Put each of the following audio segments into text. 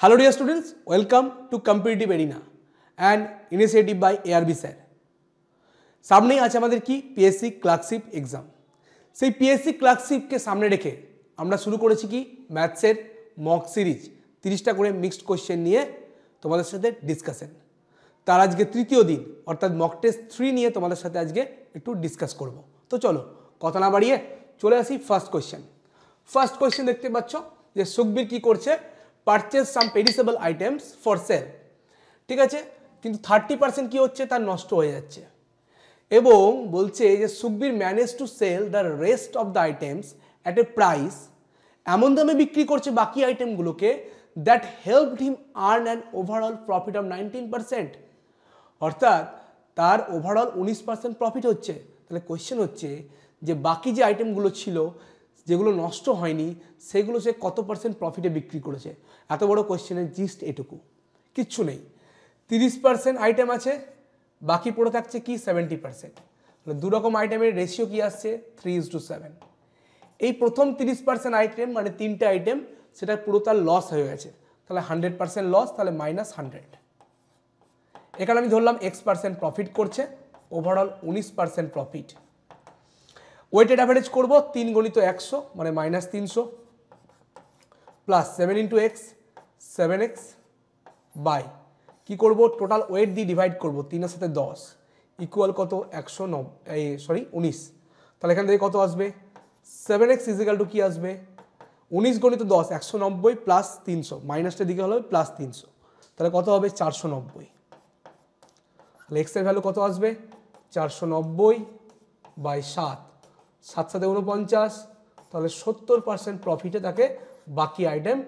Hello dear students, welcome to Competitive Arena and initiative by ARB sir. সামনেই আছে আমাদের কি পিএসসি ক্লার্কশিপ এক্সাম। সেই পিএসসি ক্লার্কশিপকে সামনে রেখে আমরা শুরু করেছি কি ম্যাথসের মক সিরিজ 30টা করে মিক্সড কোশ্চেন নিয়ে তোমাদের সাথে ডিসকাশন। তার আজকে তৃতীয় দিন অর্থাৎ মক টেস্ট 3 নিয়ে তোমাদের সাথে আজকে একটু ডিসকাস করব। তো চলো কথা না বাড়িয়ে চলে আসি ফার্স্ট কোশ্চেন। ফার্স্ট কোশ্চেন দেখতে পাচ্ছ যে সুখবীর কি করছে, purchase some perishable items for sale. ঠিক আছে, কিন্তু 30% কি হচ্ছে তার নষ্ট হয়ে যাচ্ছে এবং বলছে যে Sukhbir manage to sell the rest of the items at a price, এমন দামে বিক্রি করছে বাকি আইটেমগুলোকে that helped him earn an overall profit of 19%। অর্থাৎ তার ওভারঅল 19% প্রফিট হচ্ছে। তাহলে কোয়েশ্চেন হচ্ছে যে বাকি যে আইটেমগুলো ছিল যেগুলো নষ্ট হয়নি সেগুলো সে কত পার্সেন্ট প্রফিটে বিক্রি করেছে। এত বড় কোয়েশ্চেনের জিস্ট এটুকু, কিচ্ছু নেই। 30% আইটেম আছে, বাকি পড়ে থাকছে কি 70%। তাহলে দু রকম আইটেমের রেশিও কি আসছে 3:7। এই প্রথম 30% আইটেম মানে 3টে আইটেম সেটা পুরো তার লস হয়ে গেছে। তাহলে 100% লস, তাহলে -100। এখানে আমি ধরলাম X% প্রফিট করছে, ওভারঅল 19% প্রফিট। ওয়েটেড অ্যাভারেজ করবো 3 × 100 মানে -300 প্লাস 7 × x 7x বাই কি করব টোটাল ওয়েট দিয়ে ডিভাইড করব 3 এর সাথে 10 ইকুয়াল কত 19। তাহলে এখান থেকে কত আসবে 7x = কি আসবে 19 × 10 190 প্লাস 300 মাইনাসটার দিকে হলো প্লাস 300, তাহলে কত হবে 490। তাহলে x এর ভ্যালু কত আসবে 490 বাই 7, 7 × 7 = 49। তাহলে 70% প্রফিটে তাকে বাকি আইটেম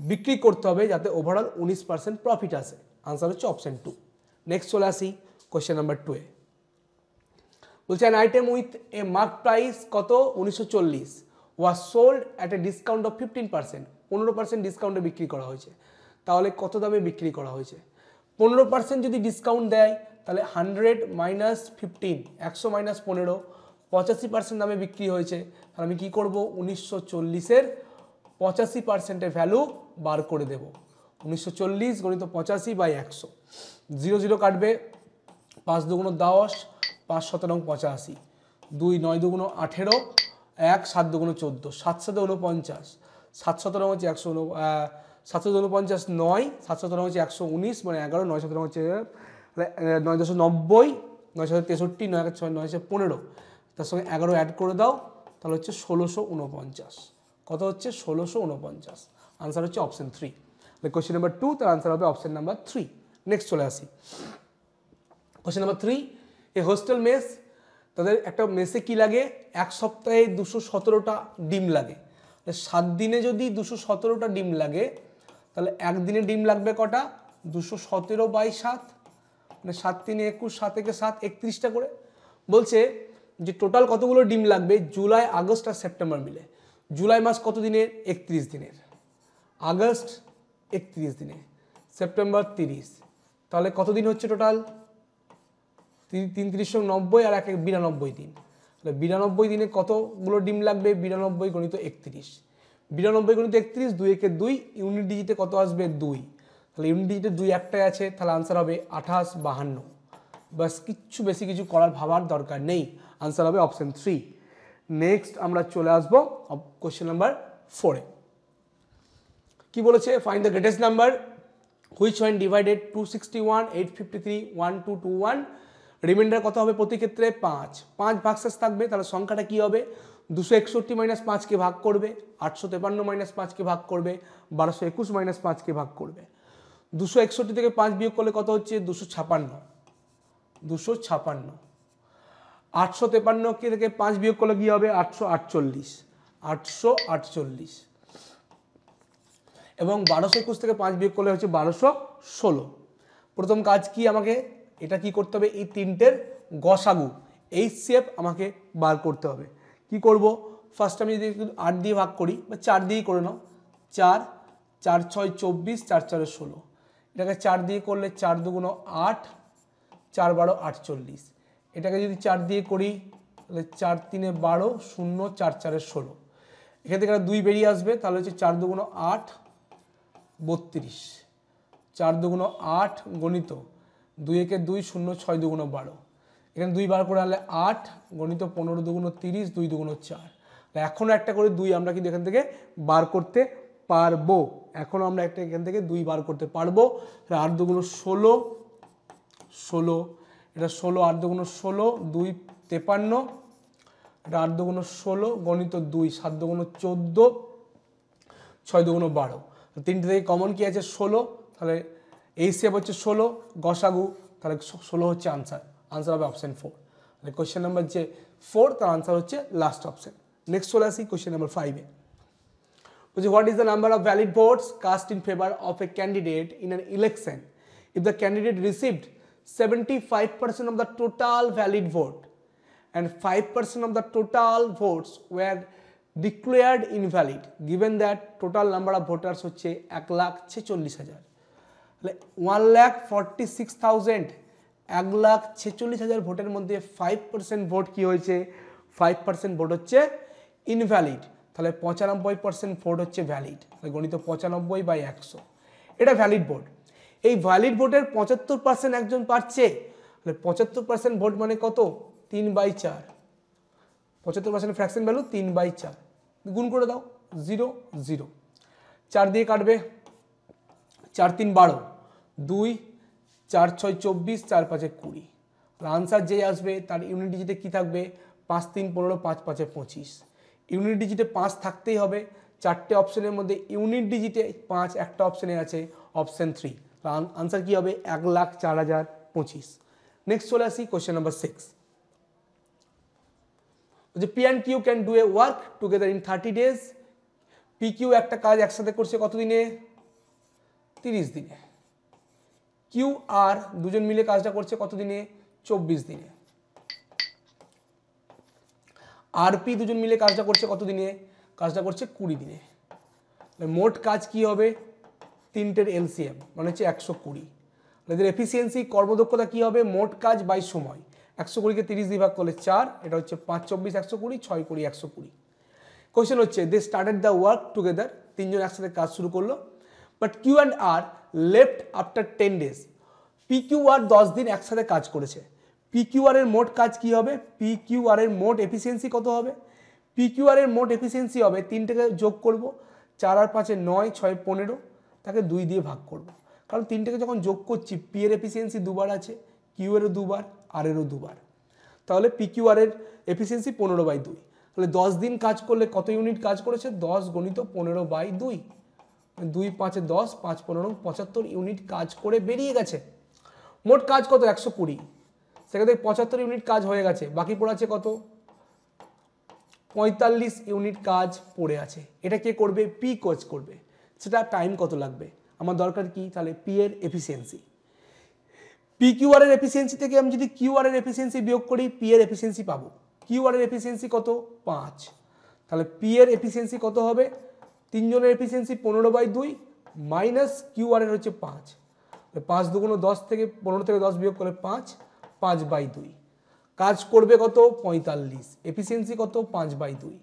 বিক্রি করতে হবে যাতে ওভারঅল 19% প্রফিট আসে। আনসার হচ্ছে অপশন 2। নেক্সট চলে আসি কোয়েশ্চেন নাম্বার 2 এ। বলছে an item with a mark price কত 1940 was sold at a discount of 15%। 15% ডিসকাউন্টে বিক্রি করা হয়েছে। তাহলে কত দামে বিক্রি করা হয়েছে 15% যদি ডিসকাউন্ট দেয় তাহলে 100 - 15 100 - 15 85% দামে বিক্রি হয়েছে। তাহলে আমি কি করব 1940-এর 85%-এর ভ্যালু বার করে দেব। 1940 × 85 বাই 100, 0 0 কাটবে, 5 × 2 = 10, 5 × 7 = 85, 2 × 9 = 18, 1 × 7 = 14, 7 × 7 = 49, 7 × 17 হচ্ছে 149, 7 × 49 9, 7 × 17 হচ্ছে 119 মানে 11, 9 × 17 হচ্ছে 990, 9 × 63, 9 × 6 = 915, তার সঙ্গে 11 অ্যাড করে দাও, তাহলে হচ্ছে 1649। কত হচ্ছে 1649। আনসার হচ্ছে অপশন 3। কোয়েশ্চেন নাম্বার 2 তার আনসার হবে অপশন নাম্বার 3। নেক্সট চলে আসি কোয়েশ্চেন নাম্বার 3। এই হোস্টেল মেস, তাদের একটা মেসে কি লাগে 1 সপ্তাহে 217টা ডিম লাগে। 7 দিনে যদি 217টা ডিম লাগে তাহলে একদিনে ডিম লাগবে কটা 217 বাই 7 মানে 7 × 3 = 21, 7 × 7 = 31টা করে। বলছে যে টোটাল কতগুলো ডিম লাগবে জুলাই, আগস্ট আর সেপ্টেম্বর মিলে। জুলাই মাস কত দিনের 31 দিনের, আগস্ট 31 দিনে, সেপ্টেম্বর 30, তাহলে কত দিন হচ্ছে টোটাল 3 × 90 আর 1 × 92 দিন। তাহলে 92 দিনে কতগুলো ডিম লাগবে 92 × 31, 92 × 31, 2 × 2, ইউনিট ডিজিটে কত আসবে 2, তাহলে ইউনিট ডিজিটে 2 একটাই আছে, তাহলে আনসার হবে 28 52। বাস কিচ্ছু বেশি কিছু করার ভাবার দরকার নেই, আনসার হবে অপশন 3। নেক্সট আমরা চলে আসবো কোয়েশ্চেন নাম্বার 4 এ। কি বলেছে find the greatest number which when divided 261 853 1221, remainder কত হবে প্রতি ক্ষেত্রে 5 ভাগশেষ থাকবে। তাহলে সংখ্যাটা কি হবে 261 - 5 কে ভাগ করবে, 853 - 5 কে ভাগ করবে, 1221 - 5 কে ভাগ করবে। 261 থেকে 5 বিয়োগ করলে কত হচ্ছে 256, 853 থেকে 5 বিয়োগ করলে কি হবে 848 এবং 1221 থেকে 5 বিয়োগ করলে হচ্ছে 1216। প্রথম কাজ কি আমাকে এটা কি করতে হবে এই তিনটের গসাগু HCF আমাকে বার করতে হবে। কি করব ফার্স্ট আমি যদি 8 দিয়ে ভাগ করি বা 4 দিয়েই করে নাও, 4 4 6 24, 4 4 16, এটাকে 4 দিয়ে করলে 4 2 × 8, 4 12 48। এটাকে যদি 4 দিয়ে করি তাহলে 4 3 12, 0 4 4 16, এখান থেকে 2 বেরিয়ে আসবে, তাহলে হচ্ছে 4 2 × 8, 32, 4 2 8 গণিত 2 1 2 0 6 2 12, এখানে 2 বার করে আনলে 8 গণিত 15 2 30 2 2 4। এখনও একটা করে 2 আমরা কিন্তু এখান থেকে বার করতে পারবো, এখনও আমরা একটা এখান থেকে 2 বার করতে পারবো। 8 2 16, 16, এটা 16, 8 2 16, 2 53, এটা 8 2 16 গণিত 2, 7 2 14, 6 2 12, তিনটে থেকে কমন কি আছে 16, তাহলে এই সেভ হচ্ছে 16, গসাগু, তাহলে 16 হচ্ছে আনসার, আনসার হবে অপশন 4। তাহলে কোয়েশ্চেন নাম্বার যে 4 তার আনসার হচ্ছে লাস্ট অপশন। নেক্সট চলে আসি কোয়েশ্চেন নাম্বার 5-এ। বলছে what is the number of valid votes cast in favour of a candidate in an election if the candidate received 75% of the total valid vote and 5% of the total votes were declared invalid given that total number of voters হচ্ছে 1,46,000, তাহলে 1,46,000, 1,46,000 ভোটের মধ্যে 5% vote কি হয়েছে, 5% vote হচ্ছে invalid, তাহলে 95% vote হচ্ছে valid, তাহলে গণিত 95/100, এটা ভ্যালিড ভোট। এই ভ্যালিড ভোটের 75% একজন পাচ্ছে, তাহলে 75% ভোট মানে কত, 3/4, 75% ফ্র্যাকশন ভ্যালু 3/4, গুণ করে দাও 0 0, 4 দিয়ে কাটবে, 4 3 12, 2 4 6 24, 4 5 20, আনসার যেই আসবে তার ইউনিট ডিজিটে কি থাকবে, 5 3 15, 5 5 25, ইউনিট ডিজিটে 5 থাকতেই হবে, চারটে অপশনের মধ্যে ইউনিট ডিজিটে 5 একটা অপশনে আছে অপশন 3, আনসার কি হবে 1,04,025। নেক্সট চলে আসি কোয়েশ্চেন নাম্বার 6। যে P and Q can do a work together in 30 days, P Q একটা কাজ একসাথে করছে কত দিনে, 30 দিনে, কিউ আর দুজন মিলে কাজটা করছে কত দিনে, 24 দিনে, আর পি দুজন মিলে কাজটা করছে কত দিনে, কাজটা করছে 20 দিনে, মোট কাজ কি হবে, তিনটের এলসিএম মানে হচ্ছে 120, এদের এফিসিয়েন্সি কর্মদক্ষতা কি হবে, মোট কাজ বাই সময়, 120কে 30 দিয়ে ভাগ করলে 4, এটা হচ্ছে 5 24 120, 6 20 120। কোয়েশ্চেন হচ্ছে they started the work together, তিনজন একসাথে কাজ শুরু করলো, but Q and R left after 10 days, P Q R 10 দিন একসাথে কাজ করেছে, পি কিউ আর এর মোট কাজ কি হবে, পি কিউ আর এর মোট এফিসিয়েন্সি কত হবে, পি কিউ আর এর মোট এফিসিয়েন্সি হবে, তিনটাকে যোগ করব, 4 আর 5 9, 6 15, তাকে 2 দিয়ে ভাগ করব, কারণ তিনটাকে যখন যোগ করছি পি এর এফিসিয়েন্সি দুবার আছে, কিউ এরও দুবার, আর এরও দুবার, তাহলে পি কিউ আর এর এফিসিয়েন্সি 15/2, তাহলে 10 দিন কাজ করলে কত ইউনিট কাজ করেছে, 10 গণিত 15/2, 2 5 10, 5 15 75 ইউনিট কাজ করে বেরিয়ে গেছে। মোট কাজ কত, 120, সেখান থেকে 75 ইউনিট কাজ হয়ে গেছে, বাকি পড়ে আছে কত, 45 ইউনিট কাজ পড়ে আছে, এটা কে করবে, পি কোচ করবে, সেটা টাইম কত লাগবে, আমার দরকার কি, তাহলে পি এর এফিসিয়েন্সি, পি কিউ আর এর এফিসিয়েন্সি থেকে আমি যদি কিউ আর এর এফিসিয়েন্সি বিয়োগ করি পি এর এফিসিয়েন্সি পাবো, কিউ আর এর এফিসিয়েন্সি কত, 5, তাহলে পি এর এফিসিয়েন্সি কত হবে, তিনজনের এফিসিয়েন্সি 15/2 মাইনাস কিউ আর এর হচ্ছে 5, 5 2 10 থেকে 15 থেকে 10 বিয়োগ করলে 5, 5/2, কাজ করবে কত, 45, এফিসিয়েন্সি কত, 5/2,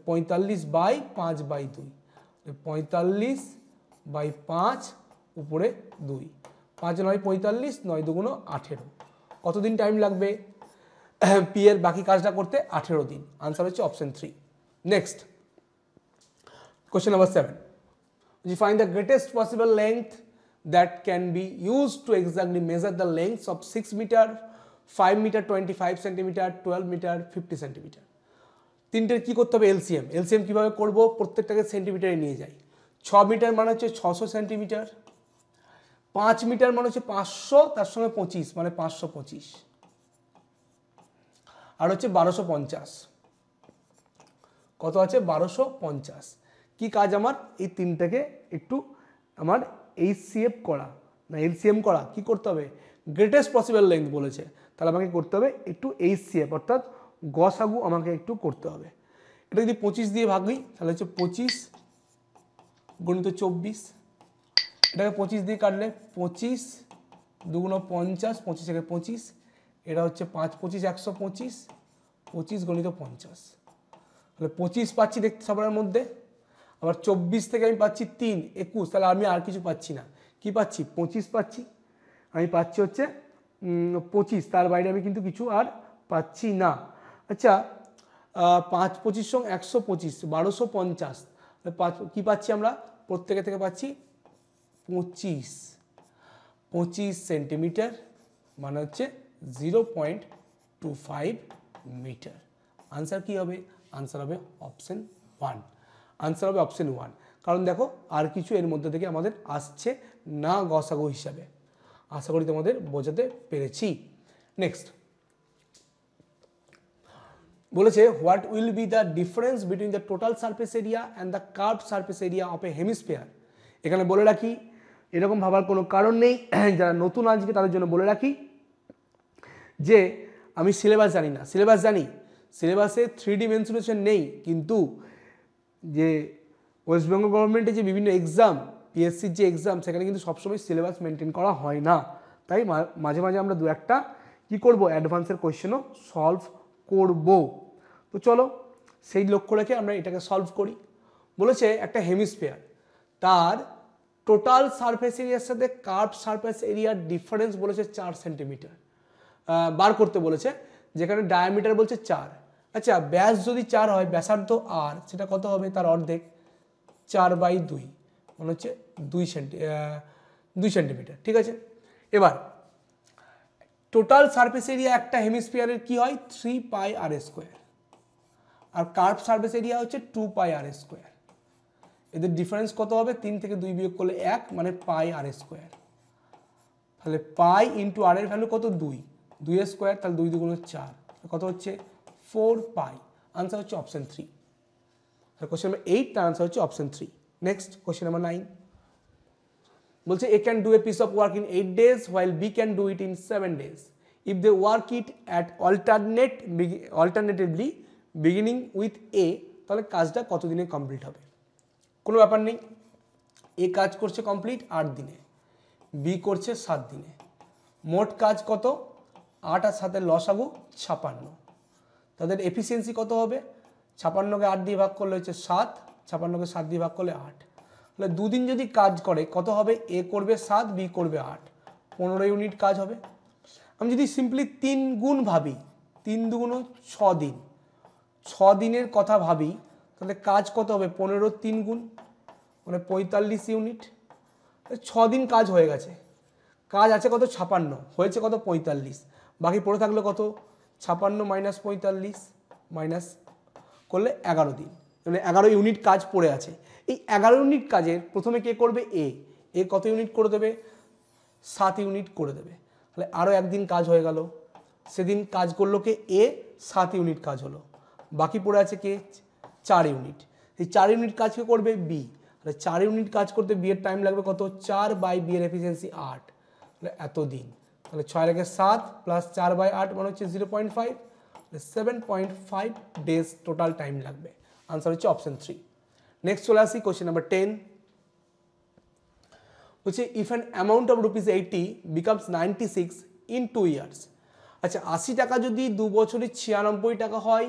45/5/2, 45/5 উপরে 2, 5 9 45, 9 2 18, কতদিন টাইম লাগবে পি এর বাকি কাজটা করতে, 18 দিন, আনসার হচ্ছে option 3। Next question number 7, you find the greatest possible length that can be used to exactly measure the lengths of 6 meter, 5 meter 25 centimeter, 12 meter 50 centimeter, তিনটের কি করতে হবে, এলসিএম, এলসিএম কিভাবে করব, প্রত্যেকটাকে সেন্টিমিটারে নিয়ে যাই, 6 মিটার মানে হচ্ছে 600 সেন্টিমিটার, 5 মিটার মানে হচ্ছে 500, তার সঙ্গে 25 মানে 525, আর হচ্ছে 1250, কত আছে 1250, কি কাজ আমার, এই তিনটাকে একটু আমার এইচসিএফ করা না এলসিএম করা, কি করতে হবে, গ্রেটেস্ট পসিবল লেন্থ বলেছে, তাহলে আমাকে করতে হবে একটু এইচসিএফ অর্থাৎ গসাগু আমাকে একটু করতে হবে, এটা যদি 25 দিয়ে ভাগি তাহলে হচ্ছে 25 গণিত 24, এটাকে 25 দিয়ে কাটলে 25 2 50, 25 থেকে 25, এটা হচ্ছে 5 25 125, 25 গণিত 50, তাহলে 25 পাচ্ছি দেখতে সবার মধ্যে, আবার 24 থেকে আমি পাচ্ছি 3, 21, তাহলে আমি আর কিছু পাচ্ছি না। কি পাচ্ছি? 25 পাচ্ছি। আমি পাচ্ছি হচ্ছে 25, তার বাইরে আমি কিন্তু কিছু আর পাচ্ছি না। আচ্ছা, 5 25 সঙ্গে 125, 1250, কি পাচ্ছি আমরা? প্রত্যেকে থেকে পাচ্ছি 25 সেন্টিমিটার, মানে হচ্ছে 0.25 মিটার। আনসার কি হবে? আনসার হবে অপশন 1। আনসার হবে অপশন 1, কারণ দেখো আর কিছু এর মধ্যে থেকে আমাদের আসছে না গসাগু হিসাবে। আশা করি তোমাদের বোঝাতে পেরেছি। নেক্সট বলেছে what will be the difference between the total surface area and the curved surface area of A hemisphere. এখানে বলে রাখি, এরকম ভাবার কোনো কারণ নেই, যারা নতুন আজকে তাদের জন্য বলে রাখি যে আমি সিলেবাস জানি না। সিলেবাস জানি, সিলেবাসে 3D মেনসুরেশন নেই, কিন্তু যে ওয়েস্ট বেঙ্গল গভর্নমেন্টের যে বিভিন্ন এক্সাম, পিএসসির যে এক্সাম, সেখানে কিন্তু সবসময় সিলেবাস মেনটেন করা হয় না। তাই মাঝে মাঝে আমরা দু একটা কী করবো, অ্যাডভান্সের কোয়েশ্চেনও সলভ করব। তো চলো সেই লক্ষ্য রেখে আমরা এটাকে সলভ করি। বলেছে একটা হেমিস্ফিয়ার, তার টোটাল সারফেস এরিয়ার সাথে কার্ভ সারফেস এরিয়ার ডিফারেন্স বলেছে 4 সেন্টিমিটার বার করতে বলেছে, যেখানে ডায়ামিটার বলছে 4। আচ্ছা, ব্যাস যদি 4 হয়, ব্যাসার্ধ আর, সেটা কত হবে? তার অর্ধেক, 4/2, মানে হচ্ছে 2 সেন্টিমিটার। ঠিক আছে, এবার টোটাল সারফেস এরিয়া একটা হেমিস্ফিয়ারের কি হয়? 3πr², আর কার্ভ সারফেস এরিয়া হচ্ছে 2πr²। এদের ডিফারেন্স কত হবে? 3 থেকে 2 বিয়োগ করলে 1, মানে πr²। তাহলে পাই ইন্টু আর এর ভ্যালু কত? 2 এর স্কোয়ার, তাহলে 2 2 4, কত হচ্ছে? 4π। আনসার হচ্ছে অপশন 3। কোশ্চেন নাম্বার 8, তার আনসার হচ্ছে অপশন 3। নেক্সট কোশ্চেন নাম্বার 9 বলছে A can do a piece of work in 8 days while B can do it in 7 days. If they work it at alternatively beginning with A, তাহলে কাজটা কত দিনে complete হবে? কোনো ব্যাপার নেই, এ কাজ করছে কমপ্লিট 8 দিনে, বি করছে 7 দিনে। মোট কাজ কত? 8 আর 7 লসাগু 56। তাদের এফিসিয়েন্সি কত হবে? 56কে 8 দিয়ে ভাগ করলে হচ্ছে 7, 56কে 7 দিয়ে ভাগ করলে 8। তাহলে দুদিন যদি কাজ করে কত হবে? এ করবে 7, বি করবে 8, 15 ইউনিট কাজ হবে। আমি যদি সিম্পলি 3 গুণ ভাবি, 3 দুগুণ 6 দিন, 6 দিনের কথা ভাবি, তাহলে কাজ কত হবে? 15 3 গুণ, মানে 45 ইউনিট। 6 দিন কাজ হয়ে গেছে, কাজ আছে কত? 56, হয়েছে কত? 45, বাকি পড়ে থাকলো কত? 56 মাইনাস 45 মাইনাস করলে 11 দিন, মানে 11 ইউনিট কাজ পড়ে আছে। এই 11 ইউনিট কাজের প্রথমে কে করবে? এ কত ইউনিট করে দেবে? 7 ইউনিট করে দেবে। তাহলে আরও একদিন কাজ হয়ে গেল, সেদিন কাজ করলো কে? এ, 7 ইউনিট কাজ হলো, বাকি পড়ে আছে কে? 4 ইউনিট। এই 4 ইউনিট কাজ কে করবে? বি। তাহলে 4 ইউনিট কাজ করতে বি এর টাইম লাগবে কত? 4/বি এর এফিসিয়েন্সি 8, তাহলে এত দিন। তাহলে 6 রেখে 7 প্লাস 4/8 মানে হচ্ছে 0.5, 7.5 ডেজ টোটাল টাইম লাগবে। আনসার হচ্ছে অপশন 3। নেক্সট চলে আসি কোশ্চেন নাম্বার 10, বলছে if an amount of ₹80 becomes 96 in 2 years. আচ্ছা, 80 টাকা যদি 2 বছরে 96 টাকা হয়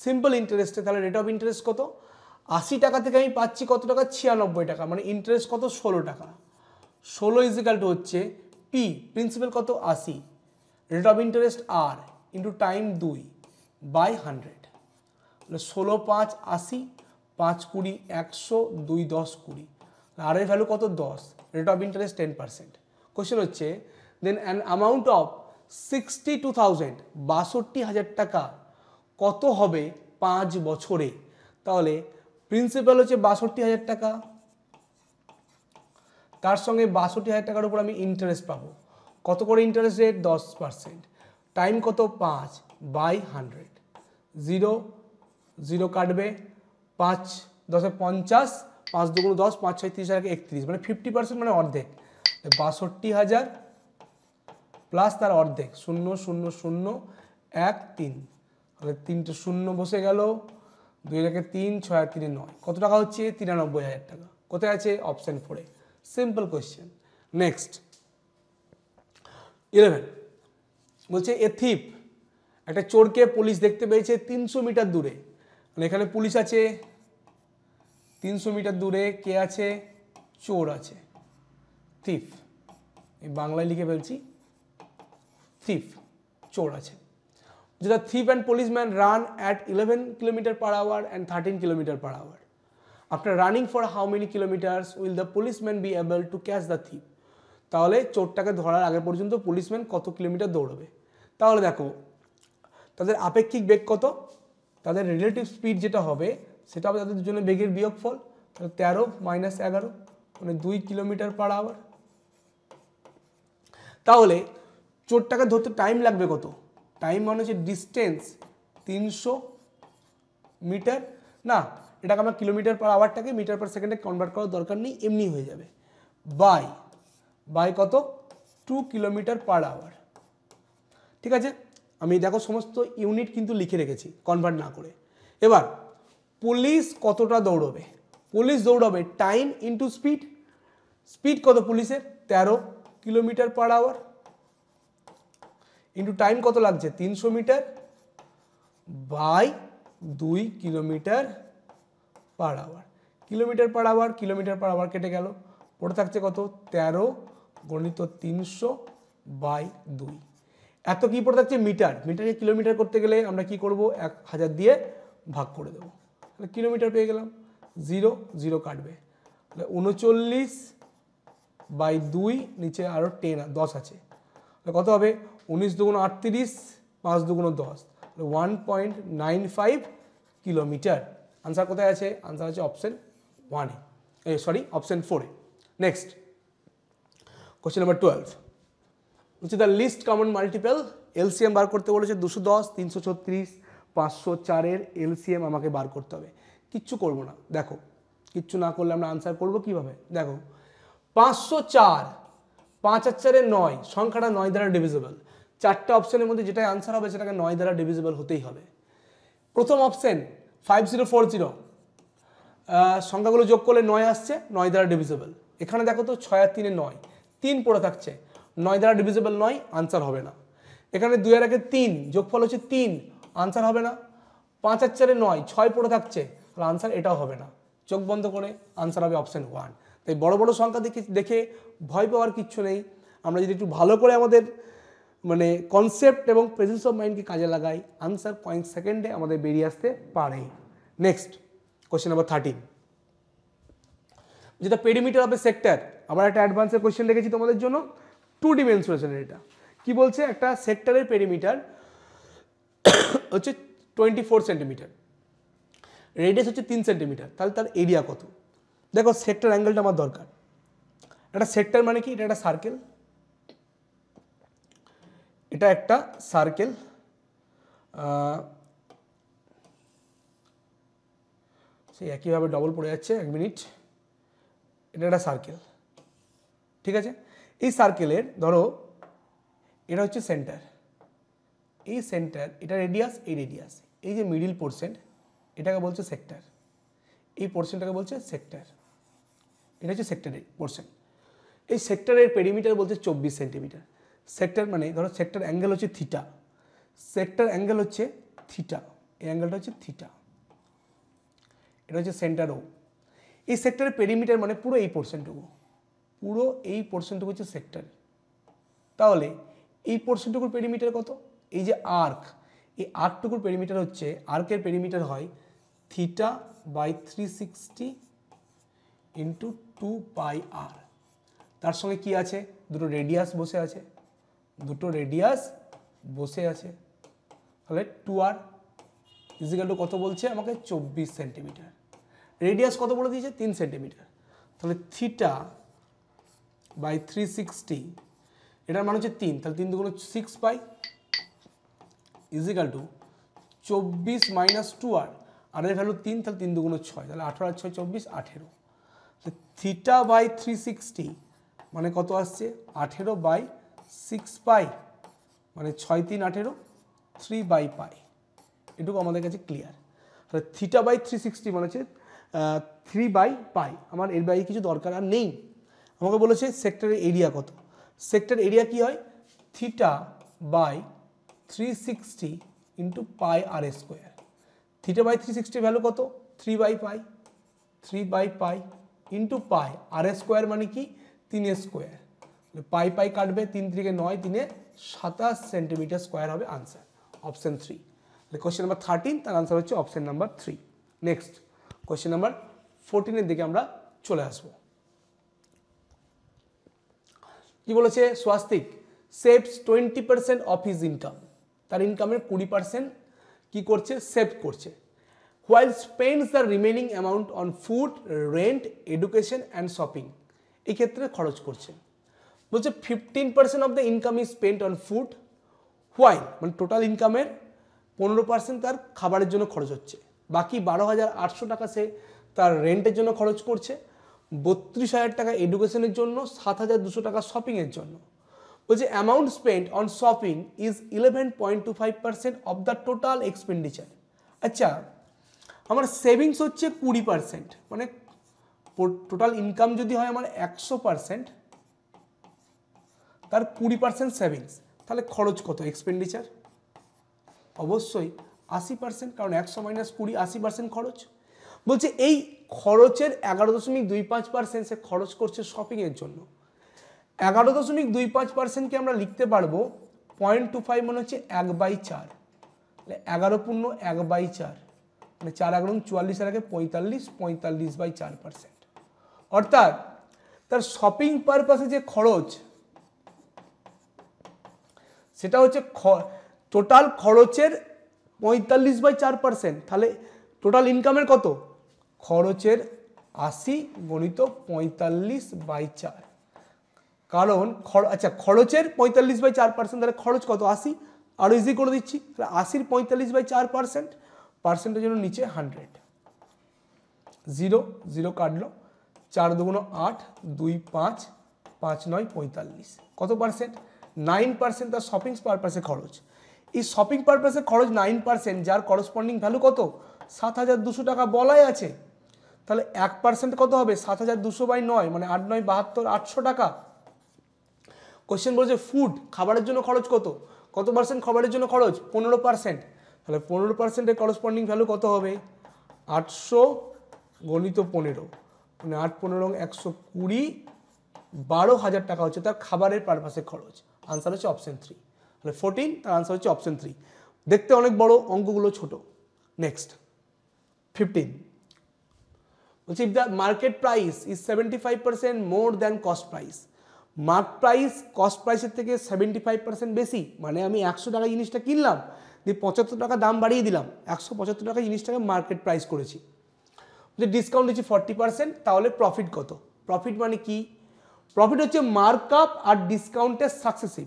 সিম্পল ইন্টারেস্টে, তাহলে রেট অফ ইন্টারেস্ট কত? 80 টাকা থেকে আমি পাচ্ছি কত টাকা? 96 টাকা, মানে ইন্টারেস্ট কত? 16 টাকা। 16 ইজিক্যাল টু হচ্ছে পি, প্রিন্সিপাল কত? 80, রেট অফ ইন্টারেস্ট আর ইন্টু টাইম 2/100, 16 5 80, 5 20 100, 2 10 20, আর এর ভ্যালু কত? 10, রেট অফ ইন্টারেস্ট 10%। কোশ্চেন হচ্ছে দেন অ্যান অ্যামাউন্ট অফ 62,000, 62,000 টাকা কত হবে 5 বছরে? তাহলে প্রিন্সিপাল হচ্ছে 62,000 টাকা, তার সঙ্গে 62,000 টাকার উপর আমি ইন্টারেস্ট পাবো। কত করে ইন্টারেস্ট রেট? 10%। টাইম কত? 5/100, 0 0 কাটবে, 5 10 50, 5 2 10, 5 6 30, 31, মানে 50%, মানে অর্ধেক। 62,000 প্লাস তার অর্ধেক 0 0 0 1 3, তাহলে 3টে 0 বসে গেল, 2 রেখে 3 6 আর 3 9, কত টাকা হচ্ছে? 93,000 টাকা। কোথায় আছে? অপশন 4-এ। Simple question. নেক্সট 11 বলছে এ থিপ, একটা চোরকে পুলিশ দেখতে পেয়েছে 300 মিটার দূরে, মানে এখানে পুলিশ আছে, 300 মিটার দূরে কে আছে? চোর আছে, থিফ। এই বাংলায় লিখে ফেলছি, থিফ, চোর আছে। যেটা thief and policeman run at 11 km/h and 13 km/h. After running for how many kilometers will the policeman be able to catch the thief? তাহলে চোরটাকে ধরার আগে পর্যন্ত পুলিশম্যান কত কিলোমিটার দৌড়বে? তাহলে দেখো তাদের আপেক্ষিক বেগ কত, তাদের রিলেটিভ স্পিড যেটা হবে সেটা হবে তাদের দুজনের বেগের বিয়োগফল। 13 - 11 মানে 2 km/h। তাহলে চোরটাকে ধরতে টাইম লাগবে কত? টাইম মানে হচ্ছে ডিস্টেন্স 300 মিটার, না এটাকে আমরা km/hটাকে মিটার/সেকেন্ডে কনভার্ট করার দরকার নেই, এমনি হয়ে যাবে। বাই কত? 2 km/h। ঠিক আছে, আমি দেখো সমস্ত ইউনিট কিন্তু লিখে রেখেছি কনভার্ট না করে। এবার পুলিশ কতটা দৌড়বে? পুলিশ দৌড়বে টাইম ইন্টু স্পিড। স্পিড কত পুলিশের? 13 km/h ইন্টু টাইম কত লাগছে? 300 মিটার বাই 2 km/h। কিলোমিটার/h কেটে গেল, পড়ে থাকছে কত? 13 × 300 বাই 2। এত কি পড়ে থাকছে? মিটার। মিটারকে কিলোমিটার করতে গেলে আমরা কি করব? 1000 দিয়ে ভাগ করে দেবো, তাহলে কিলোমিটার পেয়ে গেলাম। 0 0 কাটবে, তাহলে 39/2, নিচে আরও 10 আছে, তাহলে কত হবে? 19 × 38, 5 × 10, 1.95 কিলোমিটার। আনসার কোথায় আছে? আনসার আছে অপশন 1-এ, অপশন 4-এ। নেক্সট কোশ্চেন নাম্বার 12 হচ্ছে the least common multiple. LCM বার করতে বলেছে 210, 336, 504-এর এলসিএম আমাকে বার করতে হবে। কিচ্ছু করব না, দেখো কিচ্ছু না করলে আমরা আনসার করব কিভাবে? দেখো 504, 5 আর 4 9, সংখ্যাটা 9 দ্বারা ডিভিজিবল। চারটা অপশনের মধ্যে যেটা আনসার হবে সেটাকে 9 দ্বারা ডিভিজিবল হতেই হবে। প্রথম অপশন 5040, সংখ্যাগুলো যোগ করলে 9 আসছে, 9 দ্বারা ডিভিজিবল। এখানে দেখো তো 6 আর 3 9, 3 পড়ে থাকছে, 9 দ্বারা ডিভিজিবল নয়, আনসার হবে না। এখানে 2 আর 1 3, যোগফল হচ্ছে 3, আনসার হবে না। 5 আর 4 9, 6 পড়ে থাকছে, তাহলে আনসার এটাও হবে না। চোখ বন্ধ করে আনসার হবে অপশন 1। তাই বড় বড় সংখ্যা দেখে ভয় পাওয়ার কিচ্ছু নেই। আমরা যদি একটু ভালো করে আমাদের মানে কনসেপ্ট এবং প্রেজেন্স অফ মাইন্ডকে কাজে লাগাই, আনসার কয়েক সেকেন্ডে আমাদের বেরিয়ে আসতে পারে। নেক্সট কোশ্চেন নাম্বার 13, যেটা পেরিমিটার অফ এ সেক্টর। আবার একটা অ্যাডভান্সের কোশ্চেন রেখেছি তোমাদের জন্য, 2 ডিমেনশনের। এটা কি বলছে? একটা সেক্টরের পেরিমিটার হচ্ছে 24 সেন্টিমিটার, রেডিয়াস হচ্ছে 3 সেন্টিমিটার, তাহলে তার এরিয়া কত? দেখো সেক্টর অ্যাঙ্গেলটা আমার দরকার। একটা সেক্টর মানে কি? এটা একটা সার্কেল, এটা একটা সার্কেল। সেই একইভাবে ডবল পড়ে যাচ্ছে, 1 মিনিট। এটা একটা সার্কেল, ঠিক আছে। এই সার্কেলের ধরো এটা হচ্ছে সেন্টার, এই সেন্টার, এটা রেডিয়াস, এই রেডিয়াস, এই যে মিডিল পোর্শন এটাকে বলছে সেক্টর, এই পোর্শনটাকে বলছে সেক্টর, এটা হচ্ছে সেক্টরের পোর্শন। এই সেক্টরের পেরিমিটার বলছে 24 সেন্টিমিটার। সেক্টর মানে ধরো সেক্টর অ্যাঙ্গেল হচ্ছে থিটা, সেক্টর অ্যাঙ্গেল হচ্ছে থিটা, এই অ্যাঙ্গেলটা হচ্ছে থিটা, এটা হচ্ছে সেন্টার ও। এই সেক্টরের পেরিমিটার মানে পুরো এই পোর্শনটুকু, পুরো এই পোর্শনটুকু হচ্ছে সেক্টর। তাহলে এই পোর্শনটুকুর পেরিমিটার কত? এই যে আর্ক, এই আর্কটুকুর পেরিমিটার হচ্ছে, আর্কের পেরিমিটার হয় θ/360 × 2πr। তার সঙ্গে কি আছে? দুটো রেডিয়াস বসে আছে, দুটো রেডিয়াস বসে আছে, তাহলে 2r ইজিক্যাল টু কত বলছে আমাকে? 24 সেন্টিমিটার। রেডিয়াস কত বলে দিয়েছে? 3 সেন্টিমিটার। তাহলে θ/360, এটার মান হচ্ছে 3, তাহলে 3 × 6π ইজিক্যাল টু 24 - 2r, আর এর ভ্যালু 3, তাহলে 3 × 6, তাহলে 18 আর 6 24, 18। θ/360 মানে কত আসছে? 18/6π, মানে 6 3 18, 3/π। এটুকু আমাদের কাছে ক্লিয়ার। তাহলে θ/360 মানে হচ্ছে 3/π। আমার এর বাইরে কিছু দরকার আর নেই। আমাকে বলেছে সেক্টরের এরিয়া কত। সেক্টর এরিয়া কি হয়? θ/360 × πr²। θ/360 ভ্যালু কত? 3/π। 3/π ইন্টু পাই, আর স্কোয়ার মানে কি 3 স্কোয়ার, পাই পাই কাটবে, 3 থেকে 9, 3 27 সেন্টিমিটার স্কোয়ার হবে আনসার, অপশন 3। কোয়েশ্চেন নাম্বার 13, তার আনসার হচ্ছে option number 3। Next question number 14 দিকে আমরা চলে আসবো। কি বলেছে? স্বাস্তিক সেভস 20% অফ হিজ ইনকাম, তার ইনকামের 20% কি করছে? সেভ করছে। While spends the remaining amount on food, rent, education and shopping, এই ক্ষেত্রে খরচ করছে। বলছে 15% of the income is spent on food, while মানে টোটাল ইনকামের 15% তার খাবারের জন্য খরচ হচ্ছে, বাকি 12,800 টাকা সে তার রেন্টের জন্য খরচ করছে, 32,000 টাকা এডুকেশনের জন্য, 7,200 টাকা শপিংয়ের জন্য। বলছে amount spent on shopping is 11.25% of the total expenditure. আচ্ছা, আমার সেভিংস হচ্ছে 20%, মানে টোটাল ইনকাম যদি হয় আমার 100%, তার 20% সেভিংস, তাহলে খরচ কত? এক্সপেন্ডিচার অবশ্যই 80%, কারণ 100 মাইনাস 20, 80% খরচ। বলছে এই খরচের 11.25% সে খরচ করছে শপিংয়ের জন্য। 11.25%কে আমরা লিখতে পারবো 0.25, মানে হচ্ছে 1/4, 11 পূর্ণ 1/4, মানে 4 11 44, এর আগে 45, 45/4%। অর্থাৎ তার শপিং পারপাসে যে খরচ, সেটা হচ্ছে টোটাল খরচের 45/4%। তাহলে টোটাল ইনকামের কত? খরচের 80 গুণিত 45/4, কারণ আচ্ছা খরচের 45/4%, তাহলে খরচ কত? 80, আরও ইজি করে দিচ্ছি, তাহলে 80-র 45/4%, পার্সেন্টের জন্য নিচে 100, 0 0 কাটলো, 4 2 8, 2 5, 5 9 45, কত পার্সেন্ট? 9% তার শপিং পারপাসে খরচ। এই শপিং পারপাসে খরচ 9%, যার করসপন্ডিং ভ্যালু কত? 7,200 টাকা বলাই আছে। তাহলে 1% কত হবে? 7,200/9, মানে 8 9 72, 800 টাকা। কোশ্চেন বলছে ফুড, খাবারের জন্য খরচ কত? কত পার্সেন্ট খাবারের জন্য খরচ? 15%। তাহলে 15%-এর করসপন্ডিং ভ্যালু কত হবে? 800 গণিত 15, মানে 8 15 120, 12,000 টাকা হচ্ছে তার খাবারের পারপাসে খরচ। আনসার হচ্ছে অপশন 3। তাহলে 14, তার আনসার হচ্ছে অপশন 3। দেখতে অনেক বড়, অঙ্কগুলো ছোট। নেক্সট 15 বলছি, if the market price is 75% more than cost price, mark price cost প্রাইসের থেকে 75% বেশি, মানে আমি 100 টাকা জিনিসটা কিনলাম, দিয়ে 75 টাকা দাম বাড়িয়ে দিলাম, 175 টাকা জিনিসটাকে মার্কেট প্রাইস করেছি। যে ডিসকাউন্ট দিচ্ছি 40%, তাহলে প্রফিট কত? প্রফিট মানে কি? প্রফিট হচ্ছে মার্ক আপ আর ডিসকাউন্টের সাকসেসিভ।